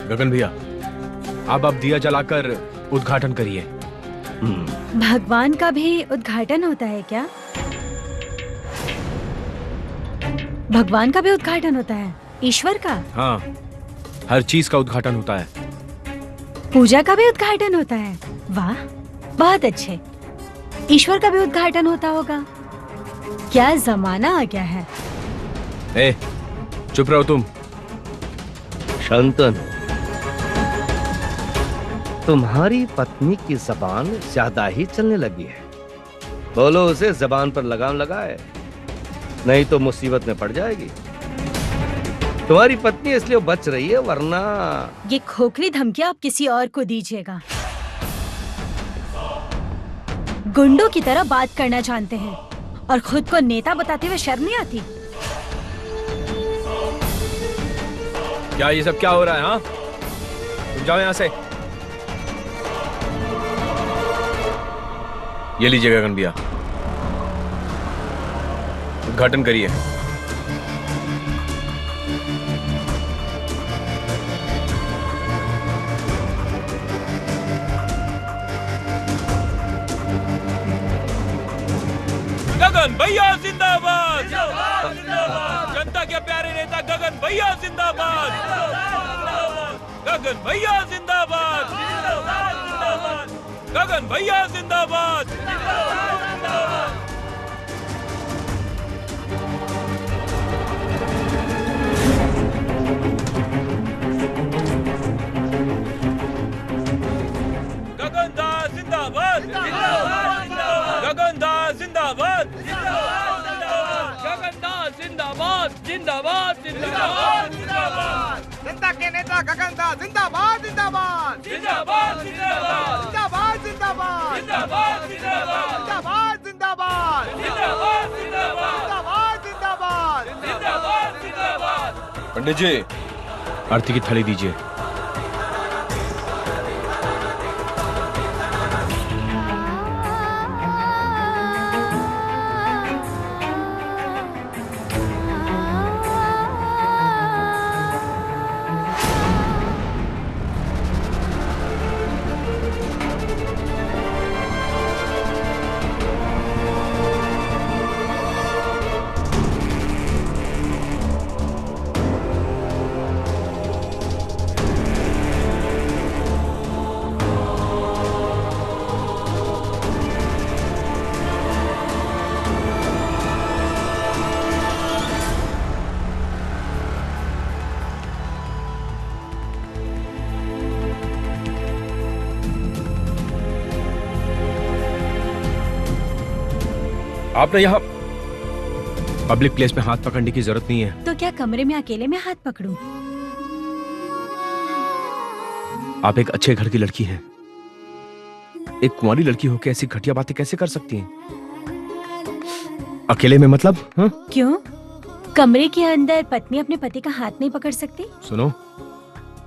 गगन भैया, आप अब दिया जलाकर उद्घाटन करिए। भगवान का भी उद्घाटन होता है क्या? भगवान का भी उद्घाटन होता है? ईश्वर का? हाँ, हर चीज का उद्घाटन होता है। पूजा का भी उद्घाटन होता है? वाह, बहुत अच्छे। ईश्वर का भी उद्घाटन होता होगा। क्या जमाना आ गया है। ए, चुप रहो तुम। शांतन, तुम्हारी पत्नी की जबान ज्यादा ही चलने लगी है। बोलो उसे जबान पर लगाम लगाए, नहीं तो मुसीबत में पड़ जाएगी। तुम्हारी पत्नी इसलिए बच रही है, वरना ये खोखली धमकी आप किसी और को दीजिएगा। गुंडों की तरह बात करना जानते हैं और खुद को नेता बताते हुए शर्म नहीं आती? क्या ये सब क्या हो रहा है? हाँ, तुम जाओ यहां से। ये लीजिए गगन भैया, उद्घाटन करिए। गगन भैया जिंदाबाद, जनता के प्यारे नेता गगन भैया जिंदाबाद, गगन भैया जिंदाबाद, गगन भैया जिंदाबाद। गगन दास जिंदाबाद, गगन दास जिंदाबाद, गगन दास जिंदाबाद, जिंदाबाद, जिंदाबाद, जिंदाबाद। जनता के नेता गगन दास जिंदाबाद, जिंदाबाद, जिंदाबाद, जिंदाबाद, जिंदाबाद, जिंदाबाद, जिंदाबाद, जिंदाबाद, जिंदाबाद, जिंदाबाद, जिंदाबाद, जिंदाबाद, जिंदाबाद, जिंदाबाद, जिंदाबाद, जिंदाबाद। पंडित जी, आरती की थाली दीजिए। आपने यहाँ पब्लिक प्लेस में हाथ पकड़ने की जरूरत नहीं है। तो क्या कमरे में अकेले में हाथ पकड़ूं? आप एक अच्छे घर की लड़की हैं। एक कुंवारी लड़की होकर ऐसी घटिया बातें कैसे कर सकती हैं? अकेले में मतलब? हाँ? क्यों? कमरे के अंदर पत्नी अपने पति का हाथ नहीं पकड़ सकती? सुनो,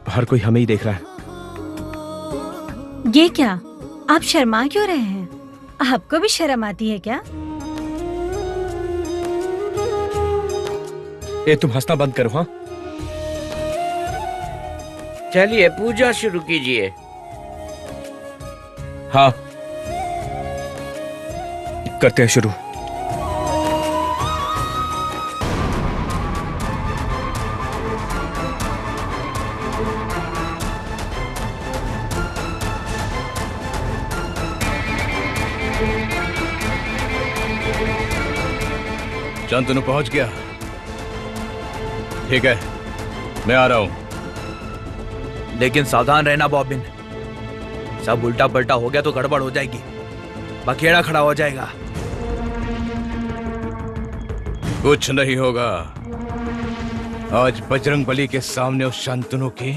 हर कोई हमें ही देख रहा है। ये क्या? आप शर्मा क्यों रहे हैं? आपको भी शर्म आती है क्या? ए, तुम हंसना बंद करो। हाँ, चलिए पूजा शुरू कीजिए। हाँ, करते हैं शुरू। शांतनु पहुंच गया। ठीक है, मैं आ रहा हूं। लेकिन सावधान रहना बॉबिन, सब उल्टा पलटा हो गया तो गड़बड़ हो जाएगी, बखेड़ा खड़ा हो जाएगा। कुछ नहीं होगा। आज बजरंग बली के सामने उस शांतनु की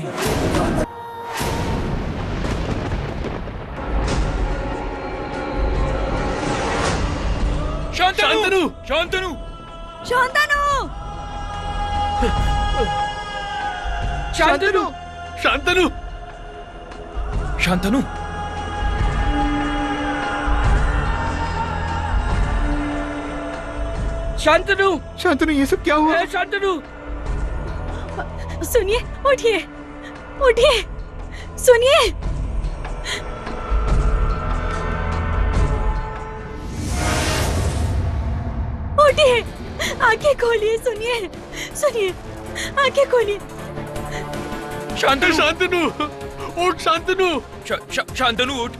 शांतनु, शांतनु, शांतनु! शांतनु, शांतनु, शांतनु, शांतनु, शांतनु, ये सब क्या हुआ? शांतनु, सुनिए, उठिए। उठिए, सुनिए। उठिए, आंखें खोलिए, सुनिए, सुनिए, आंखें खोलिए। शांतनु, शांतनु उठ, शांतनु। शांतनु उठ।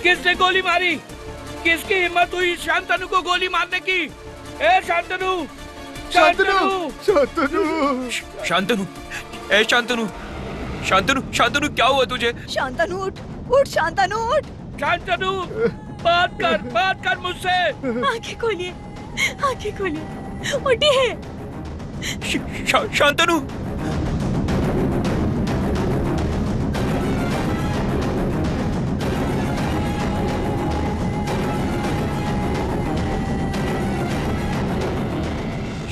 किसने गोली मारी? किसकी हिम्मत हुई शांतनु को गोली मारने की? ए शांतनु, शांतनु, शांतनु, शांतनु, ए शांतनु, शांतनु, शांतनु क्या हुआ तुझे? शांतनु उठ, उठ शांतनु उठ। शांतनु बात कर मुझसे। आंखें खोलिए, आंखें खोलिए, उठिए। शांतनु।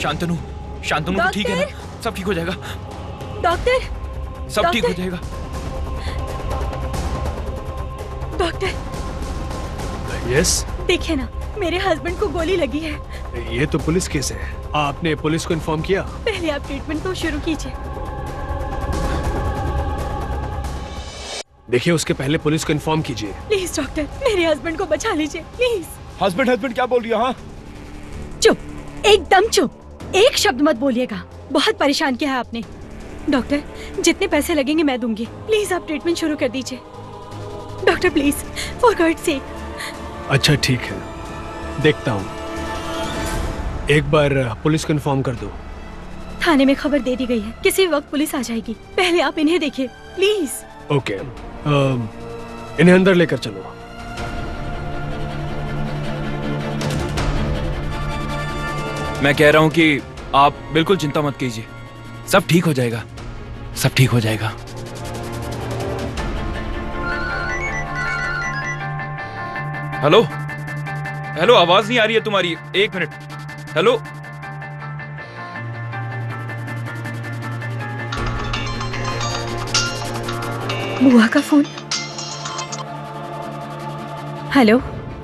शांतनु, शांतनु तो ठीक है ना? सब ठीक हो जाएगा। डॉक्टर, सब ठीक हो डॉक्टर। जाएगा। डॉक्टर यस, देखिए ना, मेरे हस्बैंड को गोली लगी है। ये तो पुलिस केस है। आपने पुलिस को इन्फॉर्म किया? पहले आप ट्रीटमेंट तो शुरू कीजिए। देखिए, उसके पहले पुलिस को इन्फॉर्म कीजिए। प्लीज डॉक्टर, मेरे हस्बैंड को बचा लीजिए, प्लीज। हस्बैंड क्या बोल रही है? हाँ, चुप, एकदम चुप, एक शब्द मत बोलिएगा। बहुत परेशान किया है आपने। डॉक्टर, जितने पैसे लगेंगे मैं दूंगी। प्लीज आप ट्रीटमेंट शुरू कर दीजिए। Doctor please, for God sake. अच्छा ठीक है, देखता हूँ। एक बार पुलिस को इन्फॉर्म कर दो। थाने में खबर दे दी गई है, किसी वक्त पुलिस आ जाएगी। पहले आप इन्हें देखिए प्लीज। ओके, इन्हें अंदर लेकर चलो। मैं कह रहा हूँ कि आप बिल्कुल चिंता मत कीजिए, सब ठीक हो जाएगा, सब ठीक हो जाएगा। हेलो, हेलो, आवाज नहीं आ रही है तुम्हारी। एक मिनट। हेलो, बुआ का फोन। हेलो,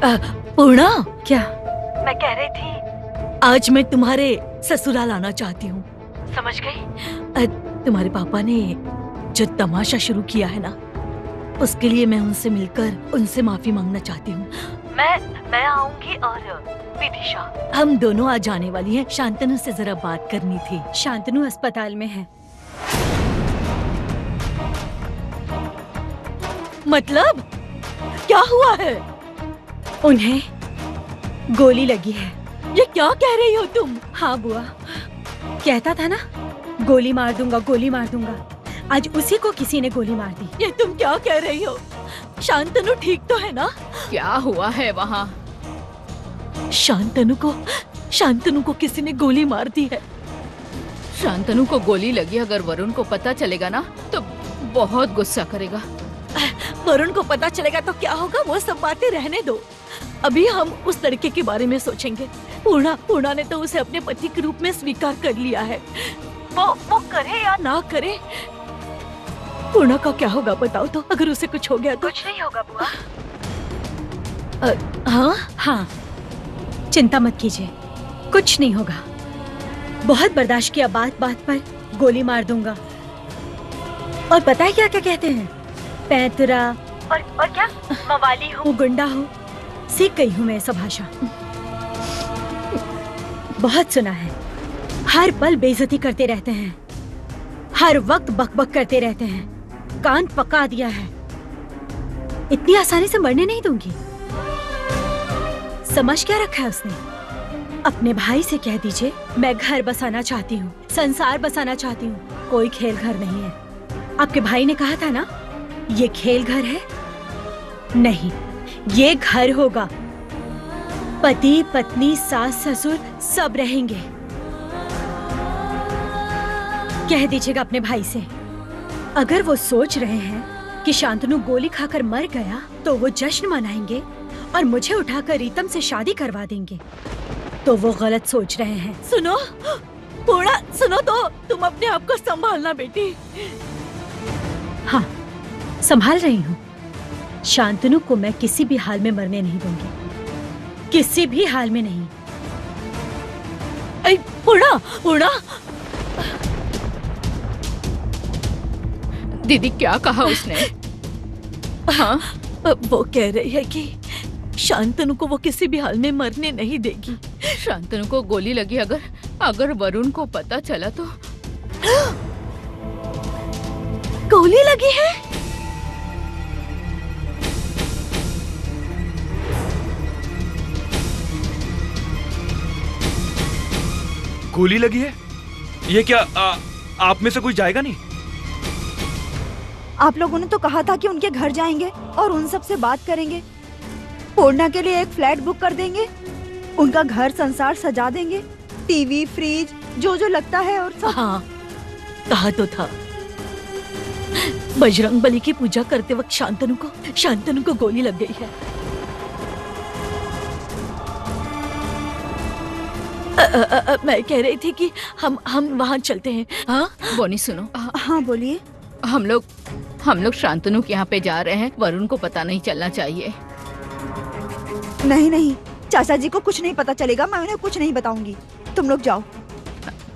पूर्णा, क्या? मैं कह रही थी आज मैं तुम्हारे ससुराल आना चाहती हूँ, समझ गई? तुम्हारे पापा ने जो तमाशा शुरू किया है ना, उसके लिए मैं उनसे मिलकर उनसे माफी मांगना चाहती हूँ। मैं आऊंगी और विदिशा, हम दोनों आज जाने वाली हैं। शांतनु से जरा बात करनी थी। शांतनु अस्पताल में है। मतलब क्या हुआ है? उन्हें गोली लगी है। ये क्या कह रही हो तुम? हाँ बुआ, कहता था ना गोली मार दूंगा, गोली मार दूंगा। आज उसी को किसी ने गोली मार दी। ये तुम क्या कह रही हो? शांतनु ठीक तो है ना? क्या हुआ है वहाँ? शांतनु को किसी ने गोली मार दी है। शांतनु को गोली लगी, अगर वरुण को पता चलेगा ना तो बहुत गुस्सा करेगा। वरुण को पता चलेगा तो क्या होगा? वो सब बातें रहने दो, अभी हम उस लड़के के बारे में सोचेंगे। पूर्णा ने तो उसे अपने पति के रूप में स्वीकार कर लिया है। वो करे या ना करे, पूर्णा का क्या होगा बताओ तो? अगर उसे कुछ हो गया तो? कुछ नहीं होगा बुआ। हाँ, चिंता मत कीजिए, कुछ नहीं होगा। बहुत बर्दाश्त किया, बात बात पर गोली मार दूंगा। और पता है क्या क्या कहते हैं? पैतरा और क्या? मवाली हूँ, गुंडा हूँ, सीख गई हूँ मैं सब भाषा। बहुत सुना है। हर पल बेइज्जती करते रहते हैं, हर वक्त बकबक करते रहते हैं, कान पका दिया है। इतनी आसानी से मरने नहीं दूंगी। समझ क्या रखा है उसने? अपने भाई से कह दीजिए मैं घर बसाना चाहती हूँ, संसार बसाना चाहती हूँ। कोई खेल घर नहीं है। आपके भाई ने कहा था ना ये खेल घर है। नहीं, ये घर होगा। पति पत्नी सास ससुर सब रहेंगे। कह दीजिएगा अपने भाई से। अगर वो सोच रहे हैं कि शांतनु गोली खाकर मर गया तो वो जश्न मनाएंगे और मुझे उठाकर रीतम से शादी करवा देंगे, तो वो गलत सोच रहे हैं। सुनो, पूर्णा सुनो तो, तुम अपने आप को संभालना बेटी। हाँ, संभाल रही हूँ। शांतनु को मैं किसी भी हाल में मरने नहीं दूंगी, किसी भी हाल में नहीं। पूर्णा, पूर्णा। दीदी क्या कहा उसने? हाँ, वो कह रही है कि शांतनु को वो किसी भी हाल में मरने नहीं देगी। शांतनु को गोली लगी, अगर वरुण को पता चला तो? गोली लगी है? गोली लगी है? ये क्या आप में से कोई जाएगा नहीं? आप लोगों ने तो कहा था कि उनके घर जाएंगे और उन सब से बात करेंगे। पूर्णा के लिए एक फ्लैट बुक कर देंगे, उनका घर संसार सजा देंगे, टीवी, फ्रिज, जो जो लगता है और सब। हाँ, कहा तो था। बजरंग बली की पूजा करते वक्त शांतनु को गोली लग गई है। मैं कह रही थी कि हम वहाँ चलते हैं। हाँ बोनी सुनो। हाँ बोलिए। हम लोग शांतनु के यहाँ पे जा रहे हैं, वरुण को पता नहीं चलना चाहिए। नहीं, चाचा जी को कुछ नहीं पता चलेगा, मैं उन्हें कुछ नहीं बताऊंगी। तुम लोग जाओ।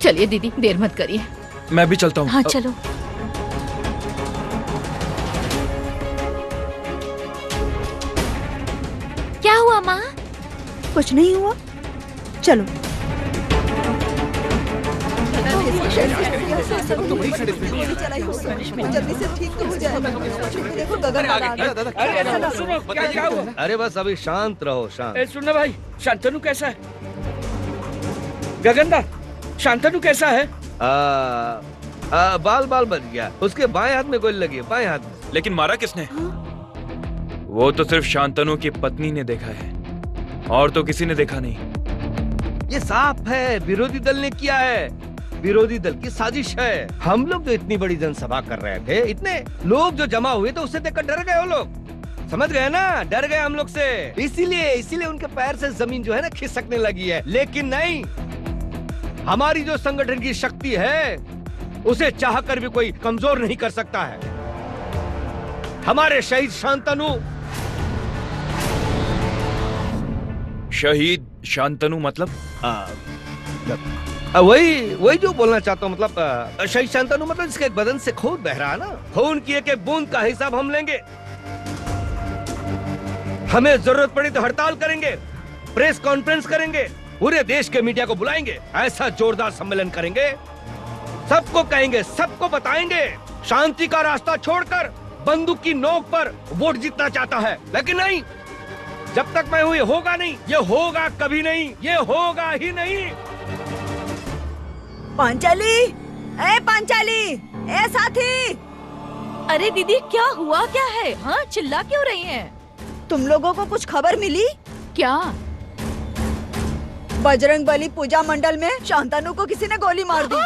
चलिए दीदी, देर मत करिए। मैं भी चलता हूँ। हाँ चलो। क्या हुआ माँ? कुछ नहीं हुआ, चलो। जल्दी से ठीक तो हो जाएगा। देखो गगन आ गया। सुनो, क्या हुआ? अरे बस अभी शांत रहो, शांत। सुनना भाई, शांतनु कैसा है? गगनदा, शांतनु कैसा है? बाल बच गया, उसके बाएं हाथ में गोली लगी है, बाएं हाथ में। लेकिन मारा किसने? वो तो सिर्फ शांतनु की पत्नी ने देखा है, और तो किसी ने देखा नहीं। ये साफ है, विरोधी दल ने किया है, विरोधी दल की साजिश है। हम लोग जो इतनी बड़ी जनसभा कर रहे थे, इतने लोग जो जमा हुए थे, उससे देखकर डर गए वो लोग। समझ गए ना, डर गए हम लोग से। इसीलिए उनके पैर से जमीन जो है ना खिसकने लगी है। लेकिन नहीं, हमारी जो संगठन की शक्ति है, उसे चाहकर भी कोई कमजोर नहीं कर सकता है। हमारे शहीद शांतनु। शहीद शांतनु मतलब? वही जो बोलना चाहता हूँ, मतलब शहीद शांतनु मतलब जिसके बदन से खून बह रहा है ना, खून की एक बूंद का हिसाब हम लेंगे। हमें जरूरत पड़ी तो हड़ताल करेंगे, प्रेस कॉन्फ्रेंस करेंगे, पूरे देश के मीडिया को बुलाएंगे, ऐसा जोरदार सम्मेलन करेंगे, सबको कहेंगे, सबको बताएंगे, शांति का रास्ता छोड़कर बंदूक की नोक पर वोट जीतना चाहता है। लेकिन नहीं, जब तक मैं हूं ये होगा नहीं, ये होगा कभी नहीं, ये होगा ही नहीं। पांचाली, ए साथी। अरे दीदी, क्या हुआ क्या है? हाँ, चिल्ला क्यों रही हैं? तुम लोगों को कुछ खबर मिली क्या? बजरंग बली पूजा मंडल में शांतनु को किसी ने गोली मार दी।